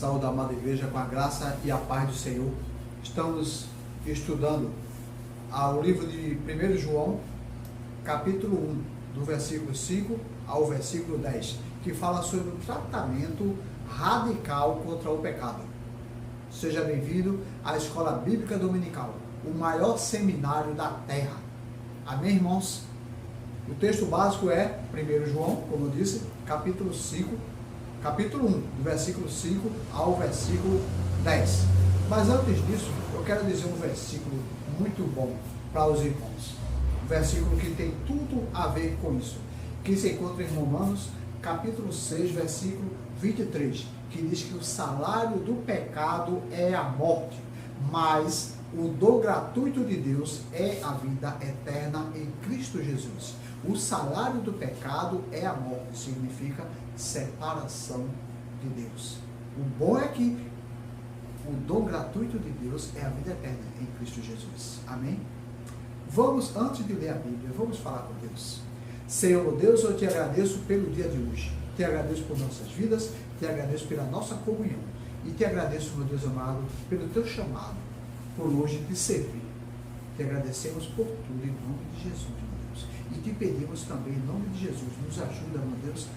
Saúde, amada igreja, com a graça e a paz do Senhor. Estamos estudando o livro de 1 João, capítulo 1, do versículo 5 ao versículo 10, que fala sobre o tratamento radical contra o pecado. Seja bem-vindo à Escola Bíblica Dominical, o maior seminário da terra. Amém, irmãos? O texto básico é 1 João, como eu disse, capítulo 1, do versículo 5 ao versículo 10. Mas antes disso, eu quero dizer um versículo muito bom para os irmãos. Um versículo que tem tudo a ver com isso, que se encontra em Romanos, capítulo 6, versículo 23, que diz que o salário do pecado é a morte, mas o dom gratuito de Deus é a vida eterna em Cristo Jesus. O salário do pecado é a morte, significa separação de Deus. O bom é que o dom gratuito de Deus é a vida eterna em Cristo Jesus. Amém? Vamos, antes de ler a Bíblia, vamos falar com Deus. Senhor Deus, eu te agradeço pelo dia de hoje. Te agradeço por nossas vidas, te agradeço pela nossa comunhão. E te agradeço, meu Deus amado, pelo teu chamado, por hoje te servir. Te agradecemos por tudo, em nome de Jesus, meu Deus. E te pedimos também, em nome de Jesus, nos ajuda, meu Deus,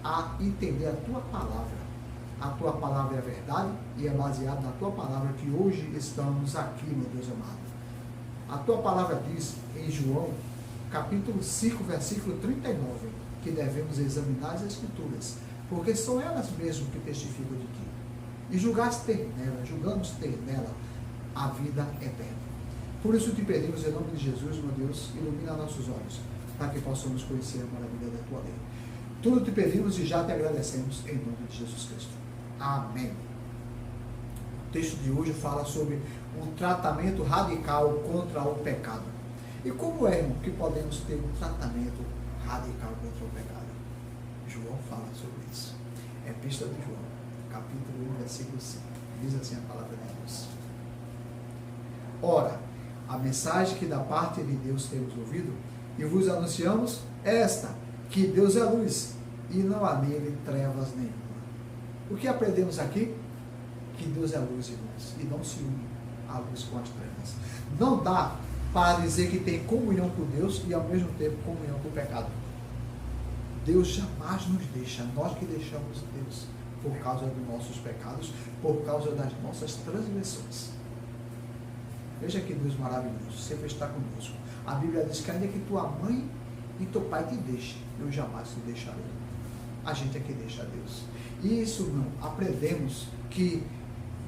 a entender a tua palavra. A tua palavra é a verdade e é baseada na tua palavra que hoje estamos aqui, meu Deus amado. A tua palavra diz em João, capítulo 5, versículo 39, que devemos examinar as Escrituras, porque são elas mesmas que testificam de ti. E julgamos ter nela a vida eterna. Por isso te pedimos, em nome de Jesus, meu Deus, ilumina nossos olhos, para que possamos conhecer a maravilha da tua lei. Tudo te pedimos e já te agradecemos, em nome de Jesus Cristo. Amém. O texto de hoje fala sobre um tratamento radical contra o pecado. E como é, irmão, que podemos ter um tratamento radical contra o pecado? João fala sobre isso. Epístola de João, capítulo 1, versículo 5. Diz assim a palavra de Deus. Ora, a mensagem que da parte de Deus temos ouvido e vos anunciamos é esta, que Deus é luz e não há nele trevas nenhuma. O que aprendemos aqui? Que Deus é luz, irmãos, e não se une a luz com as trevas. Não dá para dizer que tem comunhão com Deus e ao mesmo tempo comunhão com o pecado. Deus jamais nos deixa, nós que deixamos Deus por causa dos nossos pecados, por causa das nossas transgressões. Veja que Deus maravilhoso, sempre está conosco. A Bíblia diz que ainda que tua mãe e teu pai te deixem, eu jamais te deixarei. A gente é que deixa Deus. E isso não, aprendemos que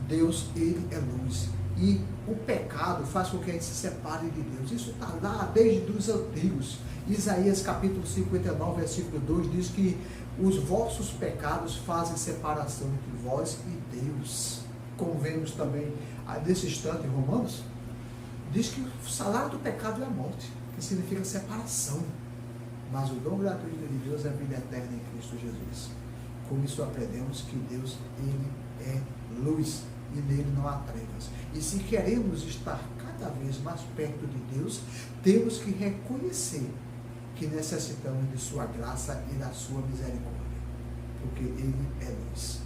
Deus, ele é luz. E o pecado faz com que a gente se separe de Deus. Isso está lá desde os antigos. Isaías capítulo 59, versículo 2 diz que os vossos pecados fazem separação entre vós e Deus. Como vemos também nesse instante em Romanos, diz que o salário do pecado é a morte, que significa separação. Mas o dom gratuito de Deus é a vida eterna em Cristo Jesus. Com isso aprendemos que Deus, ele é luz e nele não há trevas. E se queremos estar cada vez mais perto de Deus, temos que reconhecer que necessitamos de sua graça e da sua misericórdia, porque ele é luz.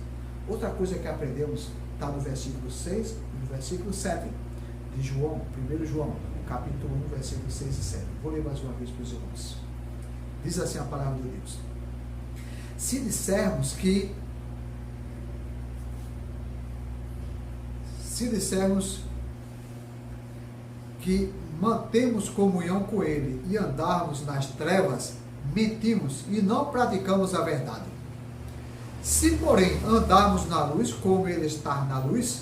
Outra coisa que aprendemos está no versículo 6 e no versículo 7 de João, 1 João, capítulo 1, versículos 6 e 7. Vou ler mais uma vez para os irmãos. Diz assim a palavra de Deus. Se dissermos que mantemos comunhão com Ele e andarmos nas trevas, mentimos e não praticamos a verdade. Se, porém, andarmos na luz, como Ele está na luz,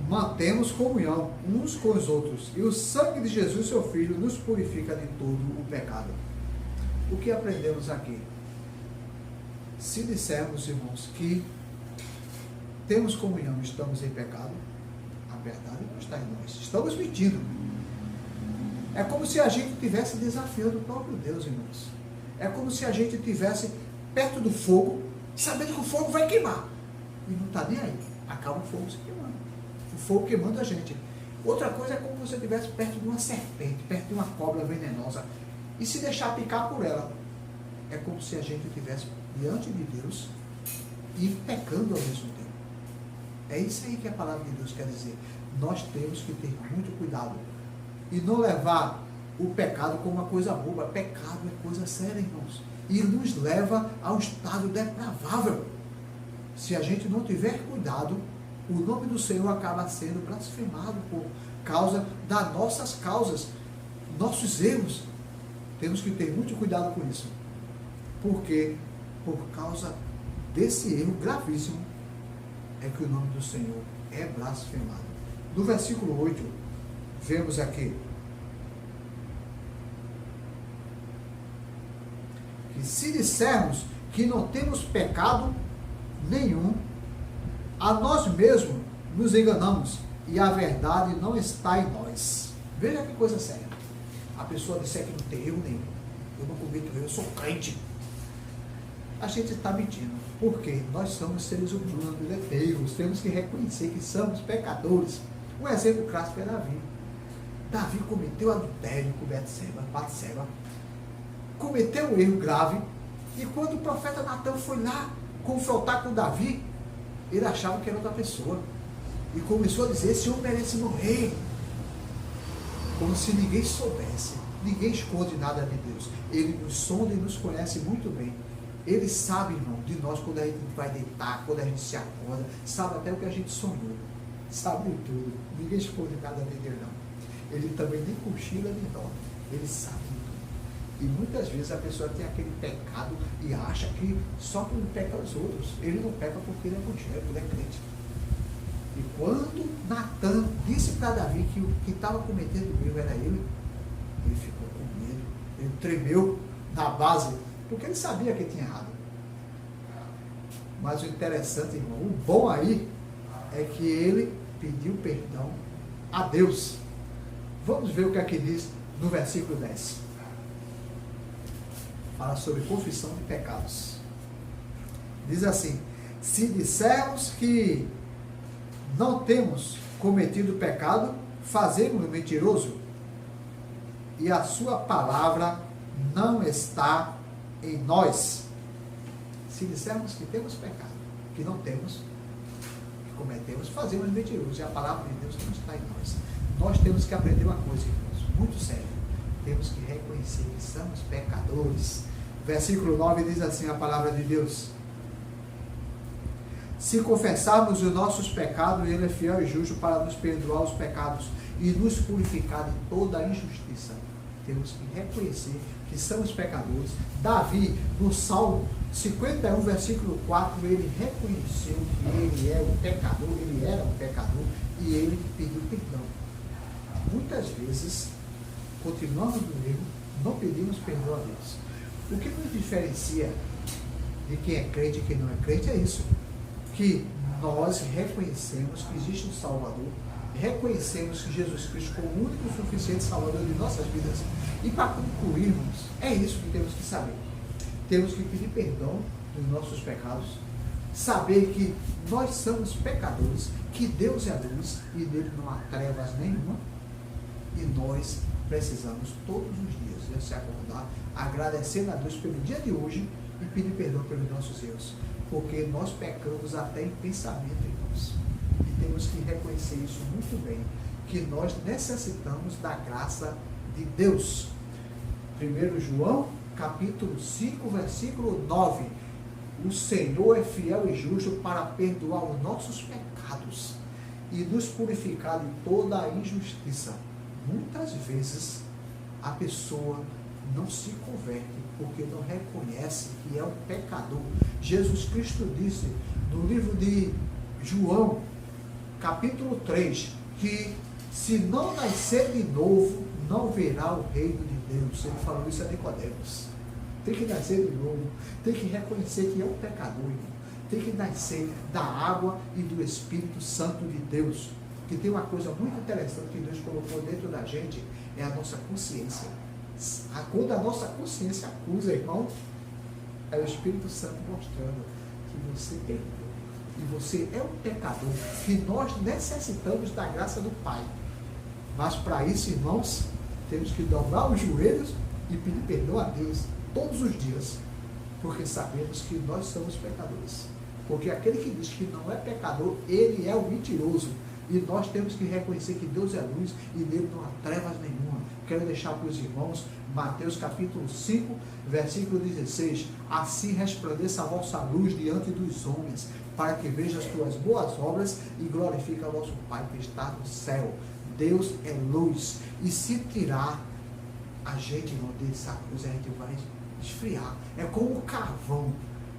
mantemos comunhão uns com os outros, e o sangue de Jesus, seu Filho, nos purifica de todo o pecado. O que aprendemos aqui? Se dissermos, irmãos, que temos comunhão e estamos em pecado, a verdade não está em nós. Estamos mentindo. É como se a gente estivesse desafiando o próprio Deus, irmãos. É como se a gente estivesse perto do fogo, sabendo que o fogo vai queimar. E não está nem aí. Acaba o fogo se queimando. O fogo queimando a gente. Outra coisa é como se você estivesse perto de uma serpente, perto de uma cobra venenosa. E se deixar picar por ela. É como se a gente estivesse diante de Deus e pecando ao mesmo tempo. É isso aí que a palavra de Deus quer dizer. Nós temos que ter muito cuidado e não levar o pecado como uma coisa boba. Pecado é coisa séria, irmãos, e nos leva ao estado depravável. Se a gente não tiver cuidado, o nome do Senhor acaba sendo blasfemado por causa das nossas causas, nossos erros. Temos que ter muito cuidado com isso, porque por causa desse erro gravíssimo é que o nome do Senhor é blasfemado. No versículo 8, vemos aqui que se dissermos que não temos pecado nenhum, a nós mesmos nos enganamos e a verdade não está em nós. Veja que coisa séria. A pessoa disser que não tem erro nenhum, eu não cometo erro, eu sou crente. A gente está mentindo, porque nós somos seres humanos, erros, temos que reconhecer que somos pecadores. Um exemplo clássico é Davi. Davi cometeu adultério com Batseba, cometeu um erro grave, e quando o profeta Natan foi lá confrontar com Davi, ele achava que era outra pessoa, e começou a dizer: esse homem merece morrer, como se ninguém soubesse. Ninguém esconde nada de Deus, ele nos sonda e nos conhece muito bem. Ele sabe, irmão, de nós quando a gente vai deitar, quando a gente se acorda, sabe até o que a gente sonhou, sabe de tudo. Ninguém esconde nada de Deus, não. Ele também nem cochila nem dorme, ele sabe de tudo. E muitas vezes a pessoa tem aquele pecado e acha que só quando peca os outros. Ele não peca porque ele é evangélico, ele é crente. E quando Natan disse para Davi que o que estava cometendo o erro era ele ficou com medo, ele tremeu na base, porque ele sabia que tinha errado. Mas o interessante, irmão, o bom aí é que ele pediu perdão a Deus. Vamos ver o que aqui diz no versículo 10. Fala sobre confissão de pecados. Diz assim: se dissermos que não temos cometido pecado, fazemos-o mentiroso, e a sua palavra não está em nós. Se dissermos que temos pecado, que não temos, que cometemos, fazemos mentiroso, e a palavra de Deus não está em nós. Nós temos que aprender uma coisa, irmãos, muito séria. Temos que reconhecer que somos pecadores. Versículo 9 diz assim a palavra de Deus: se confessarmos os nossos pecados, ele é fiel e justo para nos perdoar os pecados e nos purificar de toda a injustiça. Temos que reconhecer que somos pecadores. Davi, no Salmo 51, versículo 4, ele reconheceu que ele é um pecador, ele era um pecador, e ele pediu perdão. Muitas vezes, continuamos no erro, não pedimos perdão a Deus. O que nos diferencia de quem é crente e quem não é crente é isso, que nós reconhecemos que existe um Salvador, reconhecemos que Jesus Cristo como o único e suficiente Salvador de nossas vidas. E para concluirmos, é isso que temos que saber. Temos que pedir perdão dos nossos pecados, saber que nós somos pecadores, que Deus é a luz e nele não há trevas nenhuma, e nós precisamos todos os dias se acordar, agradecendo a Deus pelo dia de hoje e pedir perdão pelos nossos erros, porque nós pecamos até em pensamento, irmãos, e temos que reconhecer isso muito bem, que nós necessitamos da graça de Deus. 1 João, capítulo 5, versículo 9, o Senhor é fiel e justo para perdoar os nossos pecados e nos purificar de toda a injustiça. Muitas vezes a pessoa não se converte porque não reconhece que é um pecador. Jesus Cristo disse no livro de João, capítulo 3, que se não nascer de novo, não verá o reino de Deus. Ele falou isso a Nicodemos. Tem que nascer de novo, tem que reconhecer que é um pecador, irmão. Tem que nascer da água e do Espírito Santo de Deus. Que tem uma coisa muito interessante que Deus colocou dentro da gente, é a nossa consciência. Quando a nossa consciência acusa, irmão, é o Espírito Santo mostrando que você pecou. E você é um pecador, que nós necessitamos da graça do Pai. Mas para isso, irmãos, temos que dobrar os joelhos e pedir perdão a Deus todos os dias, porque sabemos que nós somos pecadores. Porque aquele que diz que não é pecador, ele é o mentiroso. E nós temos que reconhecer que Deus é luz e nele não há trevas nenhuma. Quero deixar para os irmãos Mateus capítulo 5, versículo 16. Assim resplandeça a vossa luz diante dos homens, para que vejam as tuas boas obras e glorifique a vosso Pai que está no céu. Deus é luz. E se tirar a gente não dessa luz, a gente vai esfriar. É como o carvão.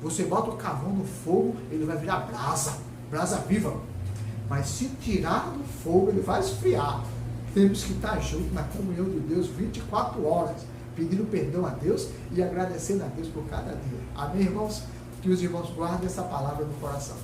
Você bota o carvão no fogo, ele vai virar brasa, brasa viva. Mas se tirar do fogo, ele vai esfriar. Temos que estar juntos na comunhão de Deus 24 horas, pedindo perdão a Deus e agradecendo a Deus por cada dia. Amém, irmãos? Que os irmãos guardem essa palavra no coração.